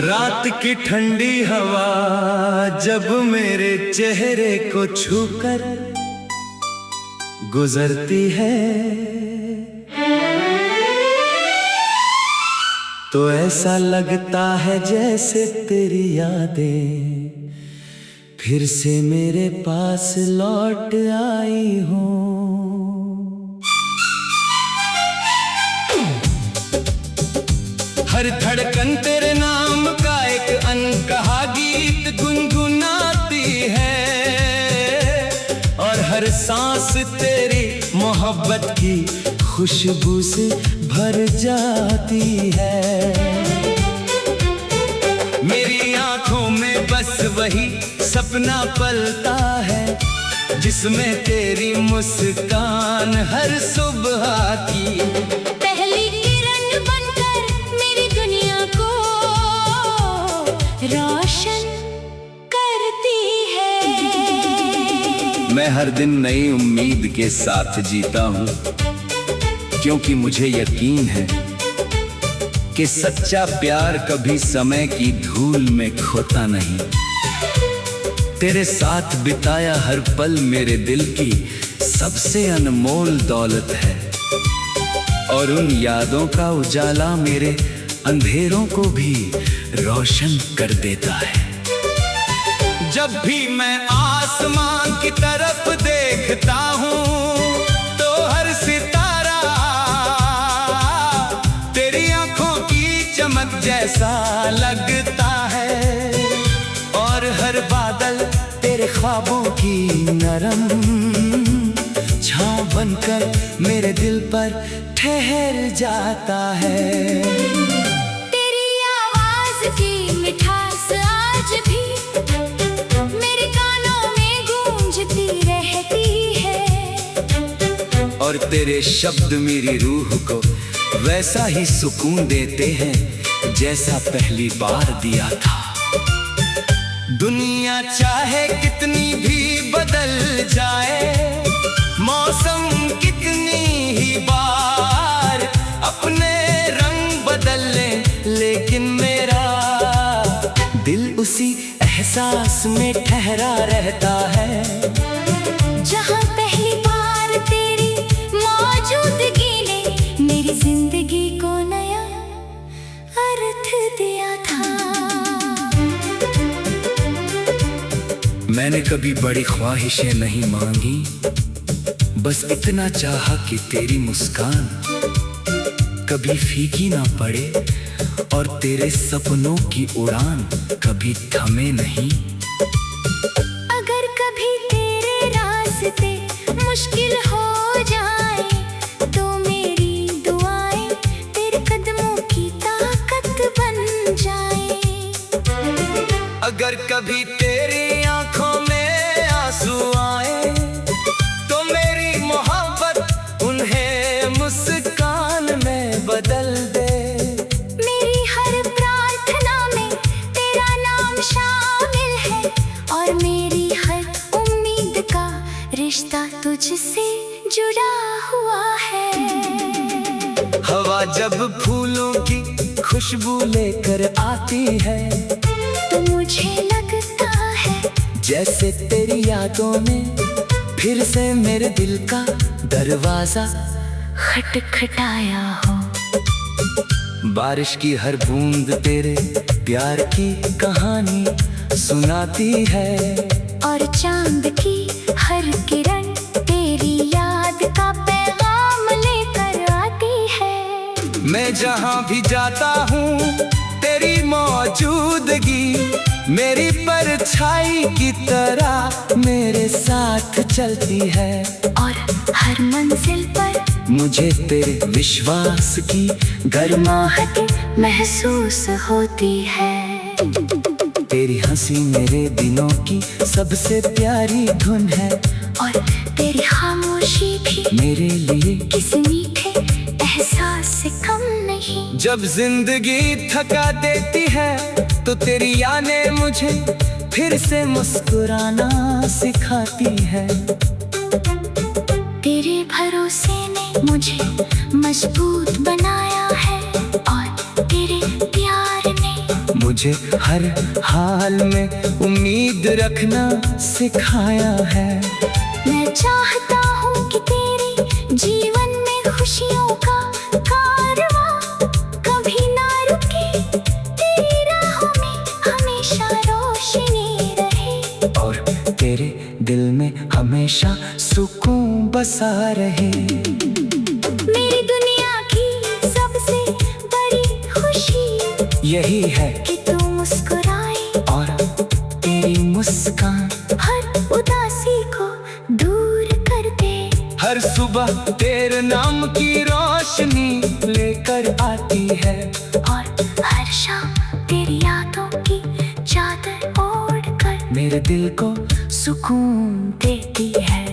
रात की ठंडी हवा जब मेरे चेहरे को छूकर गुजरती है, तो ऐसा लगता है जैसे तेरी यादें फिर से मेरे पास लौट आई हूँ। हर धड़कन तेरे नाम का एक अनकहा गीत गुनगुनाती है, और हर सांस तेरी मोहब्बत की खुशबू से भर जाती है। मेरी आंखों में बस वही सपना पलता है जिसमें तेरी मुस्कान हर सुबह की रोशन करती है। मैं हर दिन नई उम्मीद के साथ जीता हूँ, क्योंकि मुझे यकीन है कि सच्चा प्यार कभी समय की धूल में खोता नहीं। तेरे साथ बिताया हर पल मेरे दिल की सबसे अनमोल दौलत है, और उन यादों का उजाला मेरे अंधेरों को भी रोशन कर देता है। जब भी मैं आसमान की तरफ देखता हूँ तो हर सितारा तेरी आंखों की चमक जैसा लगता है, और हर बादल तेरे ख्वाबों की नरम छांव बनकर मेरे दिल पर ठहर जाता है। की मिठास आज भी मेरे कानों में गूंजती रहती है, और तेरे शब्द मेरी रूह को वैसा ही सुकून देते हैं जैसा पहली बार दिया था। दुनिया चाहे कितनी भी बदल जाए, मौसम कितनी ही बार अपने रंग बदल ले, लेकिन मेरा दिल उसी एहसास में ठहरा रहता है जहाँ पहली बार तेरी मौजूदगी ने मेरी जिंदगी को नया अर्थ दिया था। मैंने कभी बड़ी ख्वाहिशें नहीं मांगी, बस इतना चाहा कि तेरी मुस्कान कभी फीकी ना पड़े और तेरे सपनों की उड़ान कभी थमे नहीं। अगर कभी तेरे रास्ते मुश्किल हो जाए तो मेरी दुआएं तेरे कदमों की ताकत बन जाए। अगर कभी तेरी आंखों में आंसू आए तो मेरी मोहब्बत उन्हें मुस्कान में बदल दे। मेरी हर प्रार्थना में तेरा नाम शामिल है, और मेरी हर उम्मीद का रिश्ता तुझसे जुड़ा हुआ है। हवा जब फूलों की खुशबू लेकर आती है तो मुझे लगता है जैसे तेरी यादों में फिर से मेरे दिल का दरवाजा खटखटाया हो। बारिश की हर बूंद तेरे प्यार की कहानी सुनाती है, और चांद की हर किरण तेरी याद का पैगाम लेकर आती है। मैं जहाँ भी जाता हूँ तेरी मौजूदगी मेरी परछाई की तरह मेरे साथ चलती है, और हर मंजिल पर मुझे तेरे विश्वास की गर्माहट महसूस होती है। तेरी हंसी मेरे दिनों की सबसे प्यारी धुन है, और तेरी खामोशी भी मेरे लिए किसी मीठे एहसास से कम नहीं। जब जिंदगी थका देती है तो तेरी यादें मुझे फिर से मुस्कुराना सिखाती है। तेरे भरोसे ने मुझे मजबूत बनाया है और तेरे प्यार ने मुझे हर हाल में उम्मीद रखना सिखाया है। मैं चाहता हूँ कि तेरे जीवन में खुशियों का कारवां कभी ना रुके, तेरी राहों में हमेशा रोशनी रहे और तेरे दिल में हमेशा सुकून बसा रहे। मेरी दुनिया की सबसे बड़ी खुशी यही है कि तू मुस्कुराए और तेरी मुस्कान हर उदासी को दूर कर दे। हर सुबह तेरे नाम की रोशनी लेकर आती है और हर शाम तेरी यादों की चादर ओढ़ कर मेरे दिल को सुकून देती है।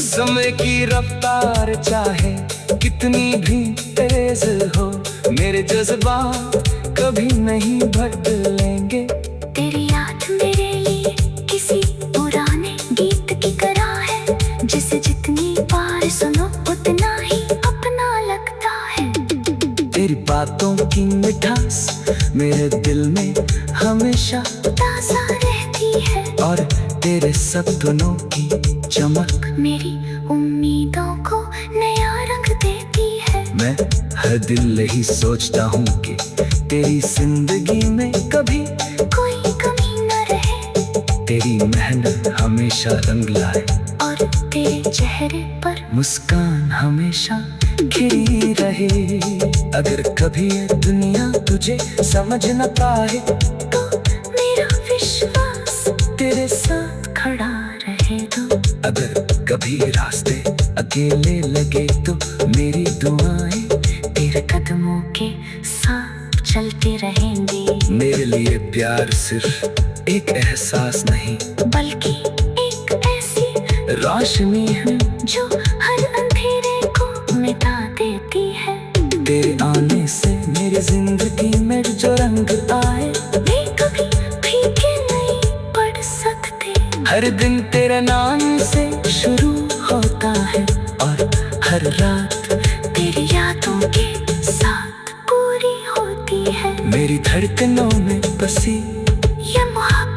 समय की रफ्तार चाहे कितनी भी तेज हो, मेरे जज्बात कभी नहीं बदलेंगे। तेरी याद मेरे लिए किसी पुराने गीत की तरह है, जिसे जितनी बार सुनो उतना ही अपना लगता है। तेरी बातों की मिठास मेरे दिल में हमेशा ताज़ा रहती है और तेरे सपनों की चमक मेरी उम्मीदों को नया रंग देती है। मैं हर दिल यही सोचता हूँ कि तेरी जिंदगी में कभी कोई कमी न रहे, तेरी मेहनत हमेशा रंग लाए और तेरे चेहरे पर मुस्कान हमेशा खिली रहे। अगर कभी ये दुनिया तुझे समझ न पाए तो मेरा विश्वास तेरे साथ खड़ा रहे तो। अगर कभी रास्ते अकेले लगे तो मेरी दुआएं तेरे कदमों के साथ चलती रहेंगी। मेरे लिए प्यार सिर्फ एक एहसास नहीं बल्कि एक ऐसी रोशनी है जो हर अंधेरे को मिटा देती है। तेरे आने से मेरी जिंदगी में जो रंग आए वे कभी फीके नहीं पड़ सकते। हर दिन तेरे नाम से शुरू होता है और हर रात तेरी यादों के साथ पूरी होती है मेरी धड़कनों में बसी ये मोहब्बत।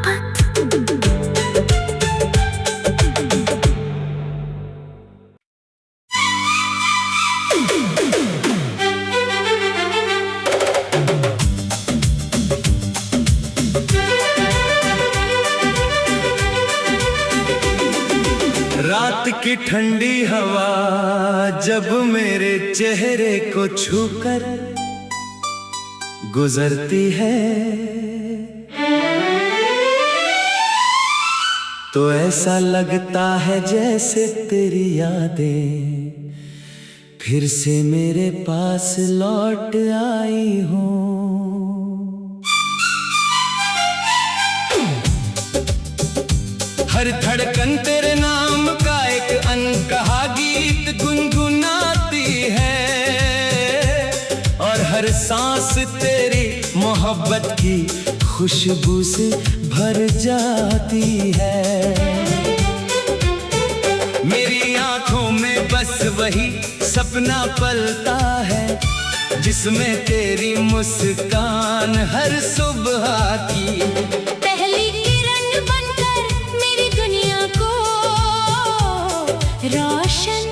रात की ठंडी हवा जब मेरे चेहरे को छूकर गुजरती है तो ऐसा लगता है जैसे तेरी यादें फिर से मेरे पास लौट आई हूँ। हर धड़कन तेरे नाम का एक अनकहा गीत गुनगुनाती है और हर सांस तेरी मोहब्बत की खुशबू से भर जाती है। मेरी आंखों में बस वही सपना पलता है जिसमें तेरी मुस्कान हर सुबह की पहली किरण बनकर मेरी दुनिया को रोशन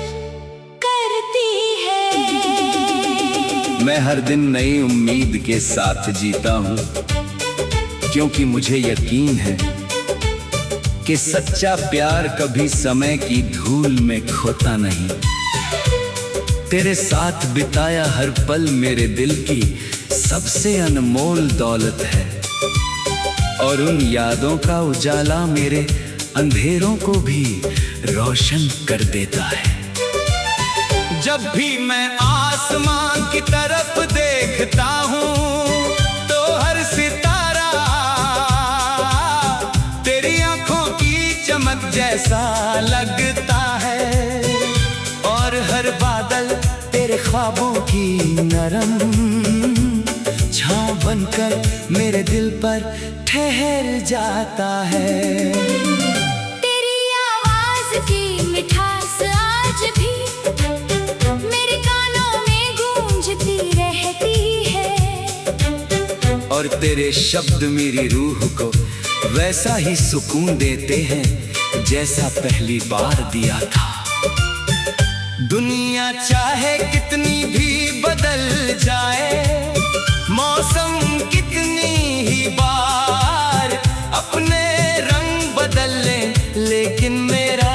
करती है। मैं हर दिन नई उम्मीद के साथ जीता हूँ क्योंकि मुझे यकीन है कि सच्चा प्यार कभी समय की धूल में खोता नहीं। तेरे साथ बिताया हर पल मेरे दिल की सबसे अनमोल दौलत है और उन यादों का उजाला मेरे अंधेरों को भी रोशन कर देता है। जब भी मैं आसमान की तरफ देखता हूँ तो हर सितारा तेरी आंखों की चमक जैसा लगता है और हर बादल तेरे ख्वाबों की नरम छाँव बनकर मेरे दिल पर ठहर जाता है। तेरी आवाज की मिठास आज भी मेरे कानों में गूंजती रहती है, और तेरे शब्द मेरी रूह को वैसा ही सुकून देते हैं जैसा पहली बार दिया था। दुनिया चाहे कितनी भी बदल जाए, मौसम कितनी ही बार अपने रंग बदल ले, लेकिन मेरा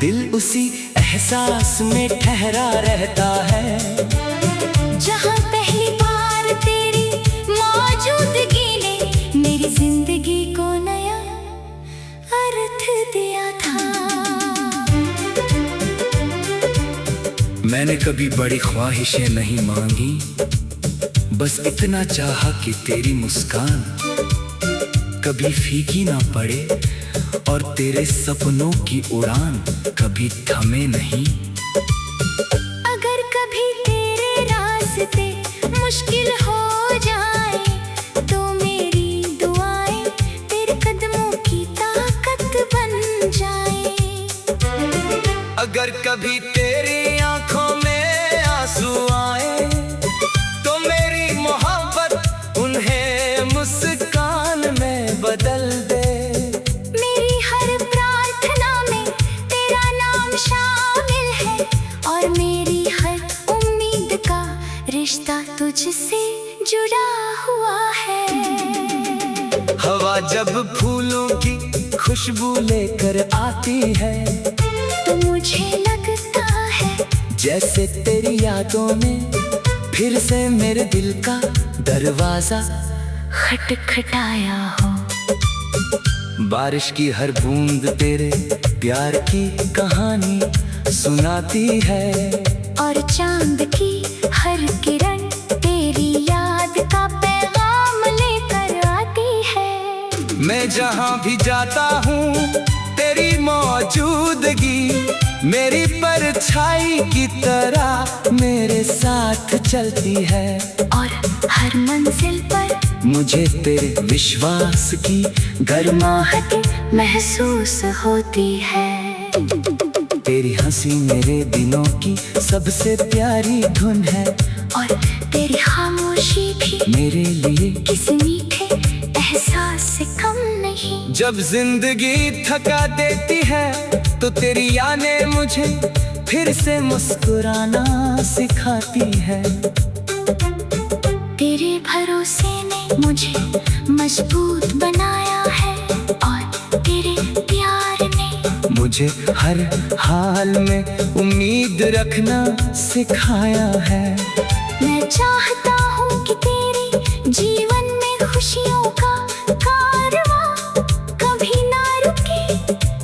दिल उसी एहसास में ठहरा रहता है जहाँ पहली बार तेरी मौजूदगी ने मेरी जिंदगी को नया अर्थ दिया था। मैंने कभी बड़ी ख्वाहिशें नहीं मांगी, बस इतना चाहा कि तेरी मुस्कान कभी फीकी ना पड़े और तेरे सपनों की उड़ान कभी थमे नहीं। अगर कभी तेरे रास्ते मुश्किल हो जाए तो मेरी दुआएं तेरे कदमों की ताकत बन जाए। अगर कभी तेरी आंखों में आंसू आए तो मेरी मोहब्बत उन्हें मुस्कान में बदल दे। मेरी हर प्रार्थना में तेरा नाम शामिल है और मेरी हर उम्मीद का रिश्ता तुझसे जुड़ा हुआ है। हवा जब फूलों की खुशबू लेकर आती है तो मुझे लगता है जैसे तेरी यादों में फिर से मेरे दिल का दरवाजा खटखटाया हो। बारिश की हर बूंद तेरे प्यार की कहानी सुनाती है और चांद की हर किरण तेरी याद का पैगाम लेकर आती है। मैं जहाँ भी जाता हूँ तेरी मौजूदगी मेरी परछाई की तरह मेरे साथ चलती है, और हर मंजिल पर मुझे तेरे विश्वास की गर्माहट महसूस होती है। तेरी हंसी मेरे दिनों की सबसे प्यारी धुन है, और तेरी खामोशी भी मेरे लिए किसी मीठे एहसास से कम नहीं। जब जिंदगी थका देती है तो तेरी यादें मुझे फिर से मुस्कुराना सिखाती है। तेरे भरोसे ने मुझे मजबूत बनाया है और तेरे प्यार ने मुझे हर हाल में उम्मीद रखना सिखाया है। मैं चाहता हूँ कि तेरे जीवन में खुशियों का कारवां कभी ना रुके,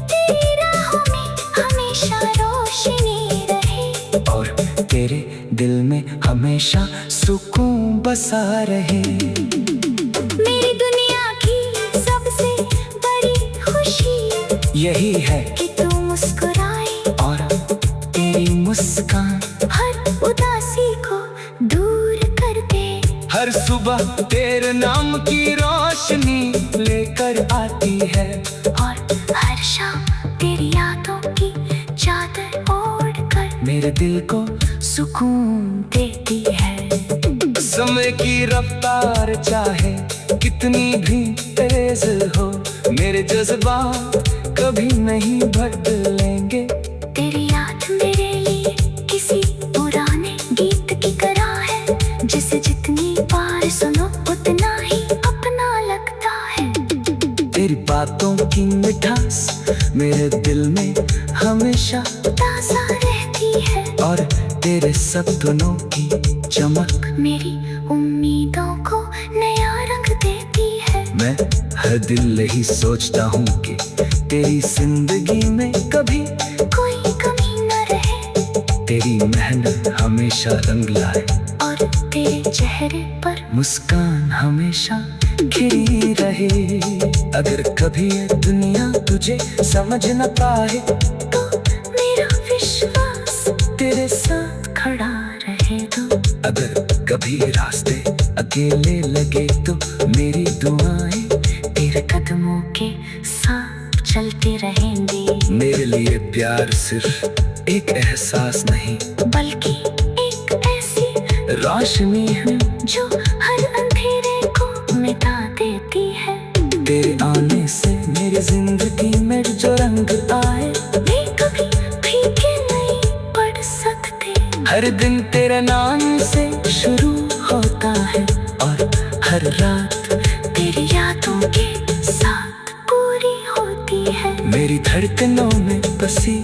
तेरी राहों में हमेशा रोशनी रहे, और तेरे दिल में हमेशा सुकून बसा रहे। मेरी दुनिया की सबसे बड़ी खुशी यही है कि तू मुस्कुराए और तेरी मुस्कान हर उदासी को दूर कर दे। हर सुबह तेरे नाम की रोशनी लेकर आती है, और हर शाम तेरी यादों की चादर ओढ़ कर मेरे दिल को सुकून देती है। समय की रफ्तार चाहे कितनी भी तेज हो, मेरे जज्बात कभी नहीं बदलेंगे। तेरी याद मेरे लिए किसी पुराने गीत की तरह है, जिसे जितनी बार सुनो उतना ही अपना लगता है। तेरी बातों की मिठास मेरे दिल में हमेशा ताज़ा रहती है, और तेरे सपनों की चमक मेरी उम्मीदों को नया रंग देती है। मैं हर दिन यही सोचता हूँ कि तेरी जिंदगी में कभी कोई कमी न रहे, तेरी मेहनत हमेशा रंग लाए, और तेरे चेहरे पर मुस्कान हमेशा खिली रहे। अगर कभी ये दुनिया तुझे समझ न पाए तो मेरा विश्वास तेरे साथ खड़ा रहेगा। अगर कभी रास्ते अकेले लगे तो मेरी दुआएं तेरे कदमों के साथ चलती रहेंगी। मेरे लिए प्यार सिर्फ एक एहसास नहीं बल्कि एक ऐसी रोशनी है जो हर अंधेरे को मिटा देती है। तेरे आने से मेरी जिंदगी में जो रंग आए वे कभी फीके नहीं पड़ सकते। हर दिन तेरे नाम से शुरू होता है और हर रात तेरी यादों के साथ पूरी होती है। मेरी धड़कनों में बसी